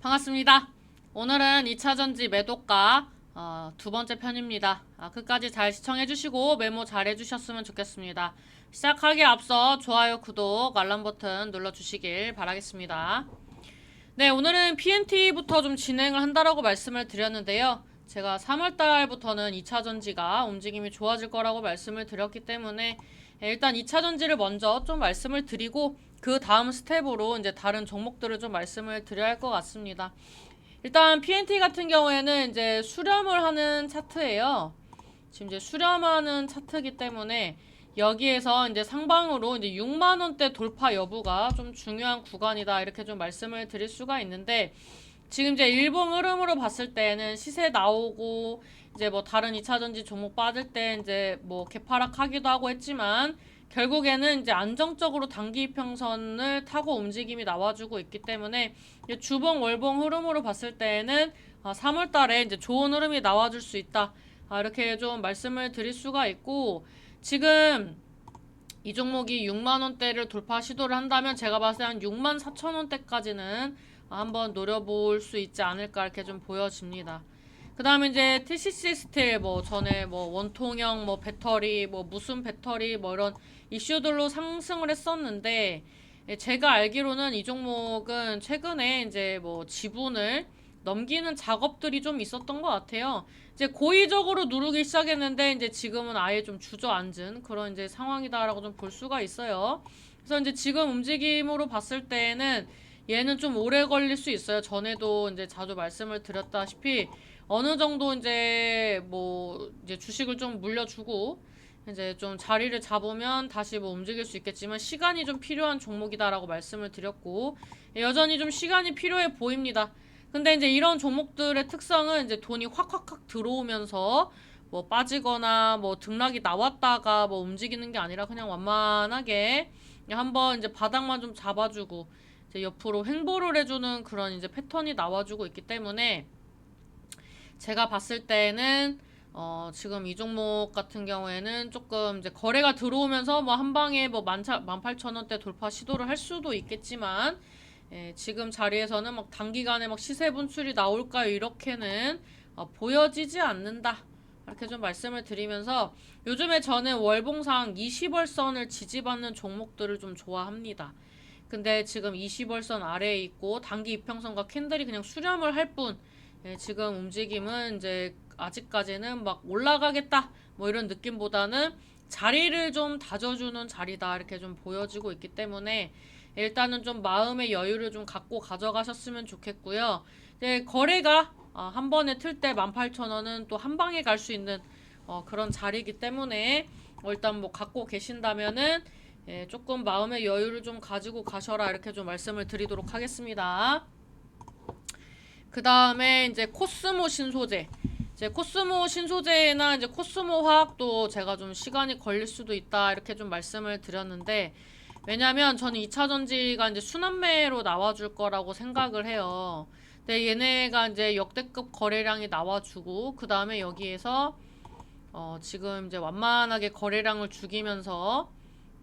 반갑습니다. 오늘은 2차전지 매도가 두 번째 편입니다. 끝까지 잘 시청해주시고 메모 잘 해주셨으면 좋겠습니다. 시작하기에 앞서 좋아요, 구독, 알람 버튼 눌러주시길 바라겠습니다. 네, 오늘은 PNT부터 좀 진행을 한다라고 말씀을 드렸는데요. 제가 3월달부터는 2차전지가 움직임이 좋아질 거라고 말씀을 드렸기 때문에 일단 2차전지를 먼저 좀 말씀을 드리고 그 다음 스텝으로 이제 다른 종목들을 좀 말씀을 드려야 할 것 같습니다. 일단 PNT 같은 경우에는 이제 수렴을 하는 차트예요. 지금 이제 수렴하는 차트이기 때문에 여기에서 이제 상방으로 이제 6만 원대 돌파 여부가 좀 중요한 구간이다 이렇게 좀 말씀을 드릴 수가 있는데, 지금 이제 일봉 흐름으로 봤을 때는 시세 나오고 이제 뭐 다른 2차전지 종목 빠질 때 이제 뭐 개파락하기도 하고 했지만 결국에는 이제 안정적으로 단기 이평선을 타고 움직임이 나와주고 있기 때문에 주봉 월봉 흐름으로 봤을 때는 3월 달에 이제 좋은 흐름이 나와줄 수 있다. 이렇게 좀 말씀을 드릴 수가 있고, 지금 이 종목이 6만 원대를 돌파 시도를 한다면 제가 봤을 때 한 6만 4천 원대까지는 한번 노려볼 수 있지 않을까 이렇게 좀 보여집니다. 그 다음에 이제 TCC 스틸 뭐 전에 뭐 원통형 뭐 배터리 뭐 무슨 배터리 뭐 이런 이슈들로 상승을 했었는데, 제가 알기로는 이 종목은 최근에 이제 뭐 지분을 넘기는 작업들이 좀 있었던 것 같아요. 이제 고의적으로 누르기 시작했는데 이제 지금은 아예 좀 주저앉은 그런 이제 상황이다라고 좀 볼 수가 있어요. 그래서 이제 지금 움직임으로 봤을 때는 얘는 좀 오래 걸릴 수 있어요. 전에도 이제 자주 말씀을 드렸다시피 어느 정도 이제 뭐 이제 주식을 좀 물려주고 이제 좀 자리를 잡으면 다시 뭐 움직일 수 있겠지만 시간이 좀 필요한 종목이다라고 말씀을 드렸고, 여전히 좀 시간이 필요해 보입니다. 근데 이제 이런 종목들의 특성은 이제 돈이 확 들어오면서 뭐 빠지거나 뭐 등락이 나왔다가 뭐 움직이는 게 아니라 그냥 완만하게 그냥 한번 이제 바닥만 좀 잡아주고 이제 옆으로 횡보를 해주는 그런 이제 패턴이 나와주고 있기 때문에 제가 봤을 때는 지금 이 종목 같은 경우에는 조금 이제 거래가 들어오면서 뭐 한 방에 뭐 18,000원대 돌파 시도를 할 수도 있겠지만, 지금 자리에서는 막 단기간에 막 시세 분출이 나올까요? 이렇게는 보여지지 않는다. 이렇게 좀 말씀을 드리면서 요즘에 저는 월봉상 20월선을 지지받는 종목들을 좀 좋아합니다. 근데 지금 20월선 아래에 있고 단기 이평선과 캔들이 그냥 수렴을 할 뿐, 지금 움직임은 이제 아직까지는 막 올라가겠다 뭐 이런 느낌보다는 자리를 좀 다져주는 자리다 이렇게 좀 보여지고 있기 때문에 일단은 좀 마음의 여유를 좀 갖고 가져가셨으면 좋겠고요. 거래가 한 번에 틀 때 18,000원은 또 한 방에 갈 수 있는 그런 자리이기 때문에 일단 뭐 갖고 계신다면은 조금 마음의 여유를 좀 가지고 가셔라 이렇게 좀 말씀을 드리도록 하겠습니다. 그 다음에 이제 코스모 신소재. 이제 코스모 신소재나 이제 코스모 화학도 제가 좀 시간이 걸릴 수도 있다 이렇게 좀 말씀을 드렸는데, 왜냐면 저는 2차전지가 이제 순환매로 나와줄 거라고 생각을 해요. 근데 얘네가 이제 역대급 거래량이 나와주고 그 다음에 여기에서 지금 이제 완만하게 거래량을 죽이면서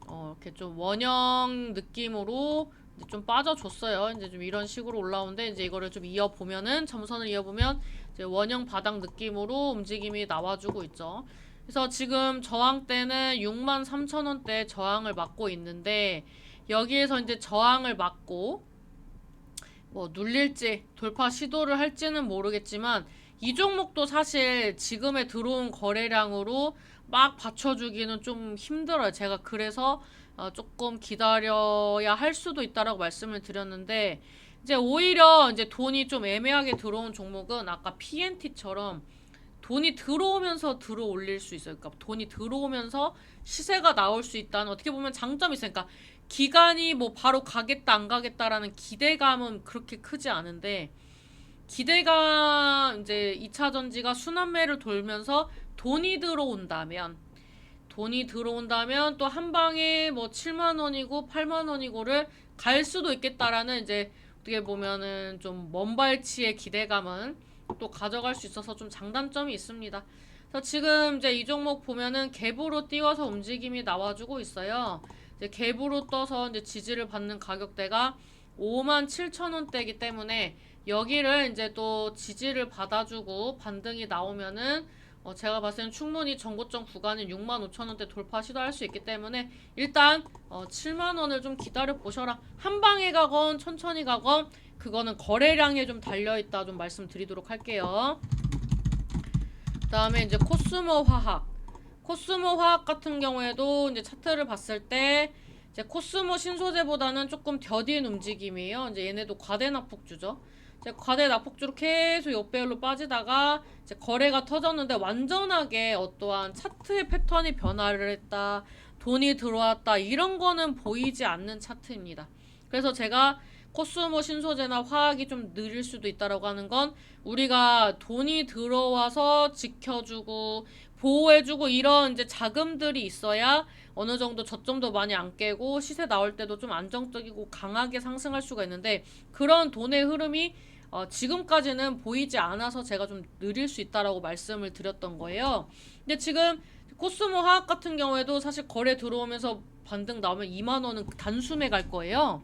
이렇게 좀 원형 느낌으로 이제 좀 빠져줬어요. 이제 좀 이런 식으로 올라오는데 이제 이거를 좀 이어보면은 점선을 이어보면 이제 원형 바닥 느낌으로 움직임이 나와주고 있죠. 그래서 지금 저항대는 63,000원대 저항을 막고 있는데, 여기에서 이제 저항을 막고 뭐 눌릴지 돌파 시도를 할지는 모르겠지만 이 종목도 사실 지금에 들어온 거래량으로 막 받쳐주기는 좀 힘들어요. 제가 그래서 조금 기다려야 할 수도 있다라고 말씀을 드렸는데, 이제 오히려 이제 돈이 좀 애매하게 들어온 종목은 아까 PNT처럼 돈이 들어오면서 들어 올릴 수 있어요. 그러니까 돈이 들어오면서 시세가 나올 수 있다는 어떻게 보면 장점이 있어요. 그러니까 기간이 뭐 바로 가겠다 안 가겠다라는 기대감은 그렇게 크지 않은데, 기대가 이제 2차 전지가 순환매를 돌면서 돈이 들어온다면 또 한 방에 뭐 7만 원이고 8만 원이고를 갈 수도 있겠다라는 이제 어떻게 보면은 좀 먼 발치의 기대감은 또 가져갈 수 있어서 좀 장단점이 있습니다. 그래서 지금 이제 이 종목 보면은 갭으로 띄워서 움직임이 나와주고 있어요. 이제 갭으로 떠서 이제 지지를 받는 가격대가 57,000원대이기 때문에 여기를 이제 또 지지를 받아주고 반등이 나오면은 제가 봤을 때는 충분히 전고점 구간인 65,000원대 돌파 시도할 수 있기 때문에 일단 7만원을 좀 기다려 보셔라. 한 방에 가건 천천히 가건 그거는 거래량에 좀 달려있다 좀 말씀드리도록 할게요. 그 다음에 이제 코스모 화학. 코스모 화학 같은 경우에도 이제 차트를 봤을 때 이제 코스모 신소재보다는 조금 더딘 움직임이에요. 이제 얘네도 과대 낙폭주죠. 이제 과대 낙폭주로 계속 역배열로 빠지다가 이제 거래가 터졌는데 완전하게 어떠한 차트의 패턴이 변화를 했다, 돈이 들어왔다 이런 거는 보이지 않는 차트입니다. 그래서 제가 코스모 신소재나 화학이 좀 느릴 수도 있다라고 하는 건 우리가 돈이 들어와서 지켜주고 보호해주고 이런 이제 자금들이 있어야 어느 정도 저점도 많이 안 깨고 시세 나올 때도 좀 안정적이고 강하게 상승할 수가 있는데 그런 돈의 흐름이 지금까지는 보이지 않아서 제가 좀 느릴 수 있다라고 말씀을 드렸던 거예요. 근데 지금 코스모 화학 같은 경우에도 사실 거래 들어오면서 반등 나오면 2만원은 단숨에 갈 거예요.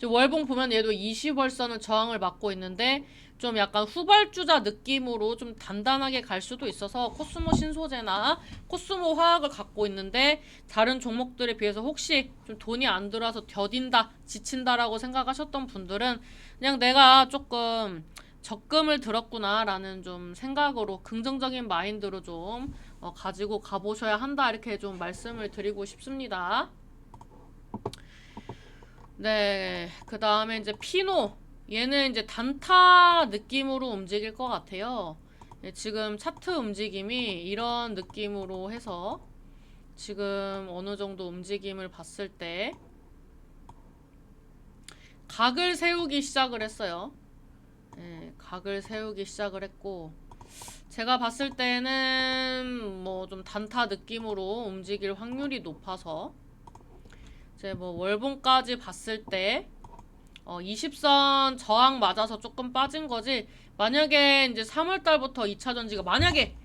월봉 보면 얘도 20월선은 저항을 맞고 있는데 좀 약간 후발주자 느낌으로 좀 단단하게 갈 수도 있어서 코스모 신소재나 코스모 화학을 갖고 있는데 다른 종목들에 비해서 혹시 좀 돈이 안 들어와서 더딘다, 지친다라고 생각하셨던 분들은 그냥 내가 조금 적금을 들었구나 라는 좀 생각으로 긍정적인 마인드로 좀 가지고 가보셔야 한다 이렇게 좀 말씀을 드리고 싶습니다. 네, 그 다음에 이제 피노. 얘는 이제 단타 느낌으로 움직일 것 같아요. 네, 지금 차트 움직임이 이런 느낌으로 해서 지금 어느 정도 움직임을 봤을 때 각을 세우기 시작을 했어요. 네, 각을 세우기 시작을 했고 제가 봤을 때는 뭐 좀 단타 느낌으로 움직일 확률이 높아서 이제 뭐 월봉까지 봤을 때 20선 저항 맞아서 조금 빠진 거지. 만약에 이제 3월달부터 2차전지가 만약에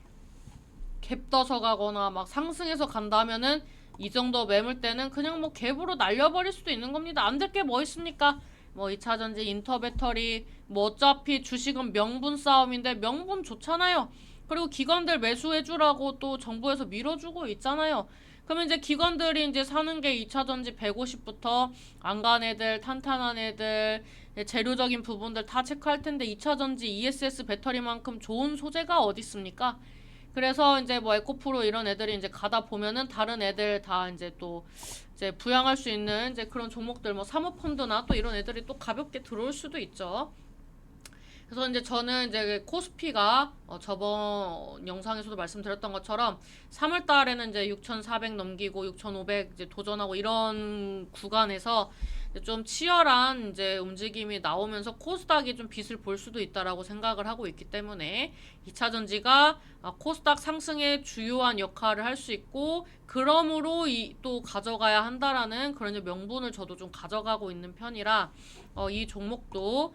갭 떠서 가거나 막 상승해서 간다면은 이 정도 매물대는 그냥 뭐 갭으로 날려버릴 수도 있는 겁니다. 안 될 게 뭐 있습니까? 뭐 2차전지 인터배터리 뭐 어차피 주식은 명분 싸움인데 명분 좋잖아요. 그리고 기관들 매수해주라고 또 정부에서 밀어주고 있잖아요. 그러면 이제 기관들이 이제 사는 게 2차전지 150부터 안 간 애들, 탄탄한 애들, 재료적인 부분들 다 체크할 텐데 2차전지 ESS 배터리만큼 좋은 소재가 어디 있습니까? 그래서 이제 뭐 에코프로 이런 애들이 이제 가다 보면은 다른 애들 다 이제 또 이제 부양할 수 있는 이제 그런 종목들 뭐 사모펀드나 또 이런 애들이 또 가볍게 들어올 수도 있죠. 그래서 이제 저는 이제 코스피가 저번 영상에서도 말씀드렸던 것처럼 3월 달에는 이제 6,400 넘기고 6,500 이제 도전하고 이런 구간에서 좀 치열한 이제 움직임이 나오면서 코스닥이 좀 빛을 볼 수도 있다라고 생각을 하고 있기 때문에 2차 전지가 코스닥 상승에 주요한 역할을 할 수 있고 그러므로 또 가져가야 한다라는 그런 명분을 저도 좀 가져가고 있는 편이라 이 종목도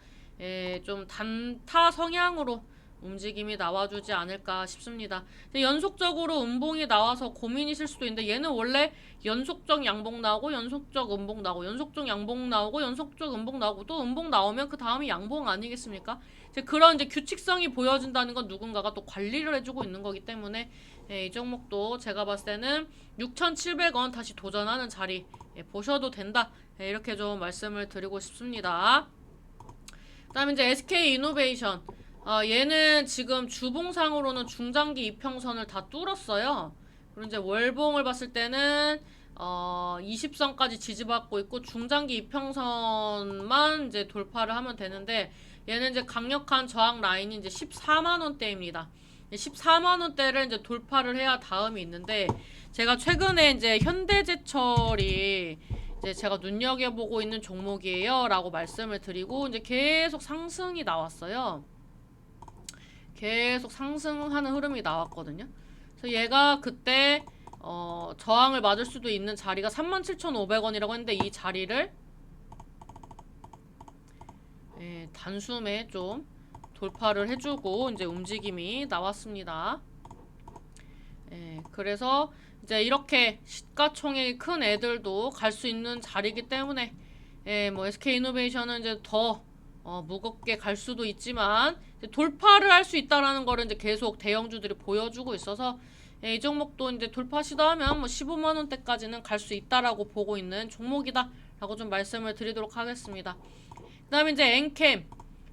좀 단타 성향으로 움직임이 나와주지 않을까 싶습니다. 연속적으로 음봉이 나와서 고민이실 수도 있는데 얘는 원래 연속적 양봉 나오고 연속적 음봉 나오고 연속적 양봉 나오고 연속적 음봉 나오고 또 음봉 나오면 그 다음이 양봉 아니겠습니까? 그런 이제 규칙성이 보여진다는 건 누군가가 또 관리를 해주고 있는 거기 때문에 이 종목도 제가 봤을 때는 6,700원 다시 도전하는 자리 보셔도 된다 이렇게 좀 말씀을 드리고 싶습니다. 그 다음에 이제 SK 이노베이션. 얘는 지금 주봉상으로는 중장기 이평선을 다 뚫었어요. 그리고 이제 월봉을 봤을 때는 20선까지 지지받고 있고 중장기 이평선만 이제 돌파를 하면 되는데 얘는 이제 강력한 저항 라인이 이제 14만원대입니다. 14만원대를 이제 돌파를 해야 다음이 있는데 제가 최근에 이제 현대제철이 이제 제가 눈여겨보고 있는 종목이에요 라고 말씀을 드리고 이제 계속 상승이 나왔어요. 계속 상승하는 흐름이 나왔거든요. 그래서 얘가 그때 저항을 맞을 수도 있는 자리가 37,500원이라고 했는데 이 자리를 단숨에 좀 돌파를 해주고 이제 움직임이 나왔습니다. 그래서 이제 이렇게 시가총액이 큰 애들도 갈 수 있는 자리이기 때문에 예, 뭐 SK이노베이션은 이제 더 무겁게 갈 수도 있지만 이제 돌파를 할 수 있다라는 거를 이제 계속 대형주들이 보여주고 있어서 예, 이 종목도 이제 돌파 시도하면 뭐 15만 원대까지는 갈 수 있다라고 보고 있는 종목이다라고 좀 말씀을 드리도록 하겠습니다. 그다음에 이제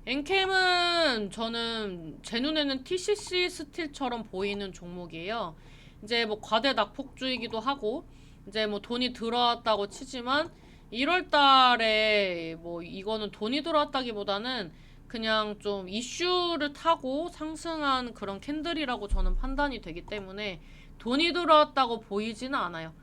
엔캠은 저는 제 눈에는 TCC 스틸처럼 보이는 종목이에요. 이제 뭐 과대 낙폭주이기도 하고 이제 뭐 돈이 들어왔다고 치지만 1월 달에 뭐 이거는 돈이 들어왔다기보다는 그냥 좀 이슈를 타고 상승한 그런 캔들이라고 저는 판단이 되기 때문에 돈이 들어왔다고 보이지는 않아요.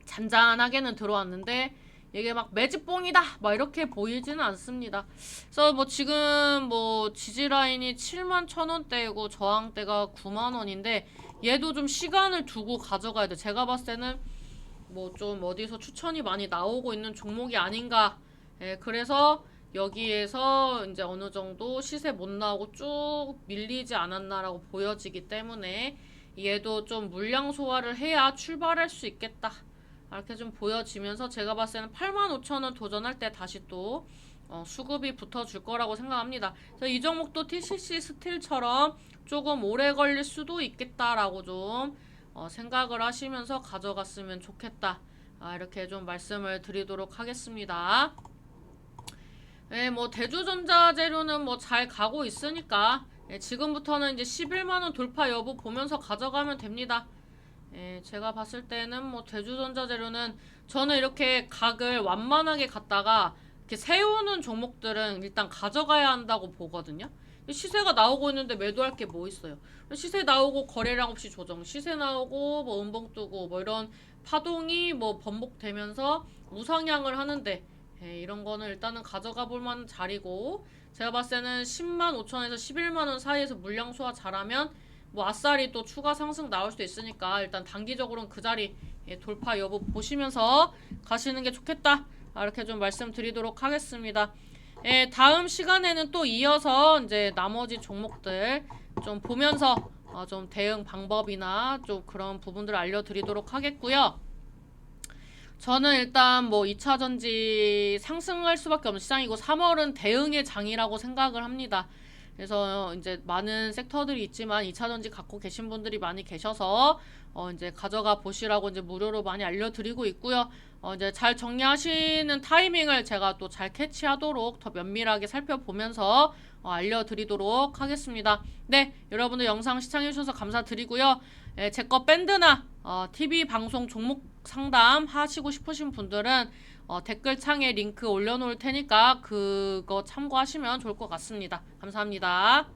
잔잔하게는 들어왔는데 이게 막 매집봉이다 막 이렇게 보이지는 않습니다. 그래서 뭐 지금 뭐 지지라인이 7만 1,000원대이고 저항대가 9만 원인데 얘도 좀 시간을 두고 가져가야 돼. 제가 봤을 때는 뭐 좀 어디서 추천이 많이 나오고 있는 종목이 아닌가. 예, 그래서 여기에서 이제 어느 정도 시세 못 나오고 쭉 밀리지 않았나라고 보여지기 때문에 얘도 좀 물량 소화를 해야 출발할 수 있겠다. 이렇게 좀 보여지면서 제가 봤을 때는 85,000원 도전할 때 다시 또 수급이 붙어줄 거라고 생각합니다. 그래서 이 종목도 TCC 스틸처럼 조금 오래 걸릴 수도 있겠다라고 좀 생각을 하시면서 가져갔으면 좋겠다. 이렇게 좀 말씀을 드리도록 하겠습니다. 네, 뭐 대주전자재료는 뭐 잘 가고 있으니까 지금부터는 이제 11만원 돌파 여부 보면서 가져가면 됩니다. 제가 봤을 때는 뭐 대주전자재료는 저는 이렇게 각을 완만하게 갔다가 이렇게 세우는 종목들은 일단 가져가야 한다고 보거든요. 시세가 나오고 있는데 매도할 게 뭐 있어요? 시세 나오고 거래량 없이 조정, 시세 나오고 뭐 음봉 뜨고 뭐 이런 파동이 뭐 번복되면서 우상향을 하는데 이런 거는 일단은 가져가 볼 만한 자리고 제가 봤을 때는 10만 5천원에서 11만 원 사이에서 물량 소화 잘하면 뭐 아싸리 또 추가 상승 나올 수도 있으니까 일단 단기적으로는 그 자리 돌파 여부 보시면서 가시는 게 좋겠다. 이렇게 좀 말씀드리도록 하겠습니다. 다음 시간에는 또 이어서 이제 나머지 종목들 좀 보면서 좀 대응 방법이나 좀 그런 부분들을 알려드리도록 하겠고요. 저는 일단 뭐 2차전지 상승할 수밖에 없는 시장이고 3월은 대응의 장이라고 생각을 합니다. 그래서 이제 많은 섹터들이 있지만 2차전지 갖고 계신 분들이 많이 계셔서 이제 가져가 보시라고 이제 무료로 많이 알려드리고 있고요. 이제 잘 정리하시는 타이밍을 제가 또 잘 캐치하도록 더 면밀하게 살펴보면서 알려드리도록 하겠습니다. 네, 여러분들 영상 시청해주셔서 감사드리고요. 제 거 밴드나 TV 방송 종목 상담 하시고 싶으신 분들은 댓글창에 링크 올려놓을 테니까 그거 참고하시면 좋을 것 같습니다. 감사합니다.